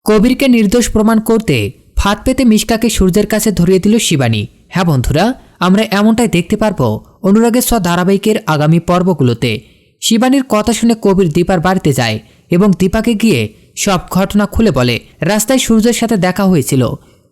কবিরকে নির্দোষ প্রমাণ করতে ফাঁদ পেতে মিশকাকে সূর্যের কাছে ধরিয়ে দিল শিবানী। হ্যাঁ বন্ধুরা, আমরা এমনটাই দেখতে পারবো অনুরাগের ধারাবাহিকের আগামী পর্বগুলোতে। শিবানীর কথা শুনে কবির দীপার বাড়িতে যায় এবং দীপাকে গিয়ে সব ঘটনা খুলে বলে। রাস্তায় সূর্যের সাথে দেখা হয়েছিল।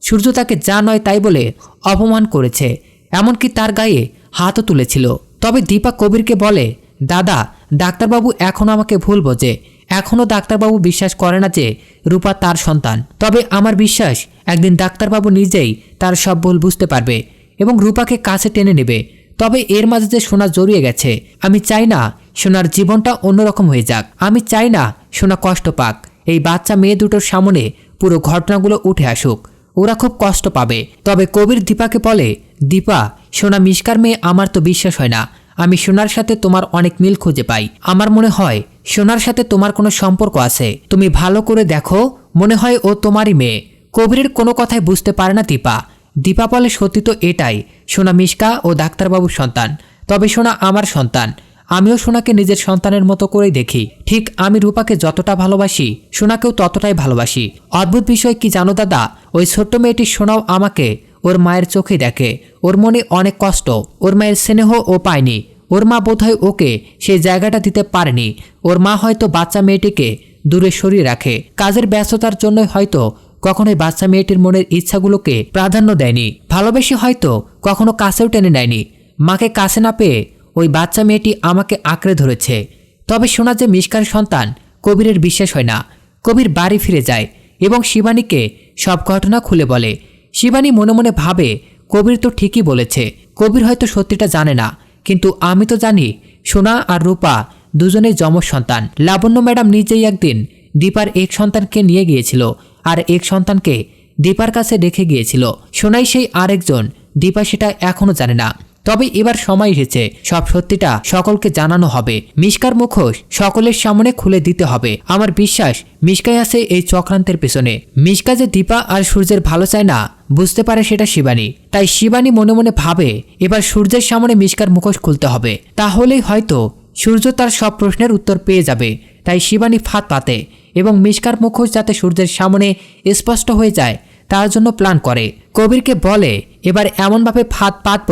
সূর্য তাকে যা নয় তাই বলে অপমান করেছে, এমনকি তার গায়ে হাতও তুলেছিল। তবে দীপা কবিরকে বলে, দাদা, ডাক্তারবাবু এখনও আমাকে ভুল বোঝে। এখনও ডাক্তারবাবু বিশ্বাস করে না যে রূপা তার সন্তান। তবে আমার বিশ্বাস একদিন ডাক্তারবাবু নিজেই তার সব ভুল বুঝতে পারবে এবং রূপাকে কাছে টেনে নেবে। তবে এর মাঝে যে সোনা জড়িয়ে গেছে, আমি চাই না সোনার জীবনটা অন্যরকম হয়ে যাক। আমি চাই না সোনা কষ্ট পাক। এই বাচ্চা মেয়ে দুটোর সামনে পুরো ঘটনাগুলো উঠে আসুক, ওরা খুব কষ্ট পাবে। তবে কবির দীপাকে বলে, দীপা, সোনা মিশকার মেয়ে আমার তো বিশ্বাস হয় না। আমি সোনার সাথে তোমার অনেক মিল খুঁজে পাই। আমার মনে হয় সোনার সাথে তোমার কোনো সম্পর্ক আছে। তুমি ভালো করে দেখো, মনে হয় ও তোমারই মেয়ে। কবিরের কোনো কথাই বুঝতে পারে না দীপা। দীপা বলে, সত্যি তো এটাই, সোনা মিশকা ও ডাক্তারবাবুর সন্তান। তবে সোনা আমার সন্তান। আমিও সোনাকে নিজের সন্তানের মতো করেই দেখি। ঠিক আমি রূপাকে যতটা ভালোবাসি, সোনাকেও ততটাই ভালোবাসি। অদ্ভুত বিষয় কি জানো দাদা, ওই ছোট্ট মেয়েটির সোনাও আমাকে ওর মায়ের চোখে দেখে। ওর মনে অনেক কষ্ট, ওর মায়ের স্নেহ ও পায়নি। ওর মা বোধহয় ওকে সেই জায়গাটা দিতে পারেনি। ওর মা হয়তো বাচ্চা মেয়েটিকে দূরে সরিয়ে রাখে। কাজের ব্যস্ততার জন্য হয়তো কখনোই বাচ্চা মেয়েটির মনের ইচ্ছাগুলোকে প্রাধান্য দেয়নি। ভালোবেসে হয়তো কখনো কাছেও টেনে নেয়নি। মাকে কাছে না পেয়ে ওই বাচ্চা মেয়েটি আমাকে আঁকড়ে ধরেছে। তবে শোনা যে মিশকার সন্তান, কবিরের বিশ্বাস হয় না। কবির বাড়ি ফিরে যায় এবং শিবানীকে সব ঘটনা খুলে বলে। শিবানী মনে মনে ভাবে, কবির তো ঠিকই বলেছে। কবির হয়তো সত্যিটা জানে না, কিন্তু আমি তো জানি সোনা আর রূপা দুজনেই যমজ সন্তান। লাবণ্য ম্যাডাম নিজেই একদিন দীপার এক সন্তানকে নিয়ে গিয়েছিল আর এক সন্তানকে দীপার কাছে রেখে গিয়েছিল। সোনাই সেই আরেকজন, দীপা সেটা এখনো জানে না। তবে এবার সময় এসেছে, সব সত্যিটা সকলকে জানানো হবে। মিশকার মুখোশ সকলের সামনে খুলে দিতে হবে। আমার বিশ্বাস মিশকাই আছে এই চক্রান্তের পেছনে। মিশকা যে দীপা আর সূর্যের ভালো চায় না বুঝতে পারে সেটা শিবানী। তাই শিবানী মনে মনে ভাবে, এবার সূর্যের সামনে মিশকার মুখোশ খুলতে হবে। তাহলেই হয়তো সূর্য তার সব প্রশ্নের উত্তর পেয়ে যাবে। তাই শিবানী ফাঁদ পাতে এবং মিশকার মুখোশ যাতে সূর্যের সামনে স্পষ্ট হয়ে যায় তার জন্য প্ল্যান করে। কবিরকে বলে, এবার এমনভাবে ফাঁদ পাতব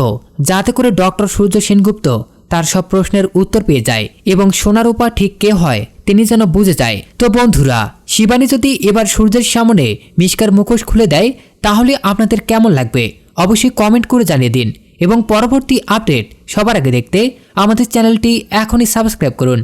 যাতে করে ডক্টর সূর্য সেনগুপ্ত তার সব প্রশ্নের উত্তর পেয়ে যায় এবং সোনার উপা ঠিক কে হয় তিনি যেন বুঝে যায়। তো বন্ধুরা, শিবানী যদি এবার সূর্যের সামনে মিশকার মুখোশ খুলে দেয় তাহলে আপনাদের কেমন লাগবে অবশ্যই কমেন্ট করে জানিয়ে দিন এবং পরবর্তী আপডেট সবার আগে দেখতে আমাদের চ্যানেলটি এখনই সাবস্ক্রাইব করুন।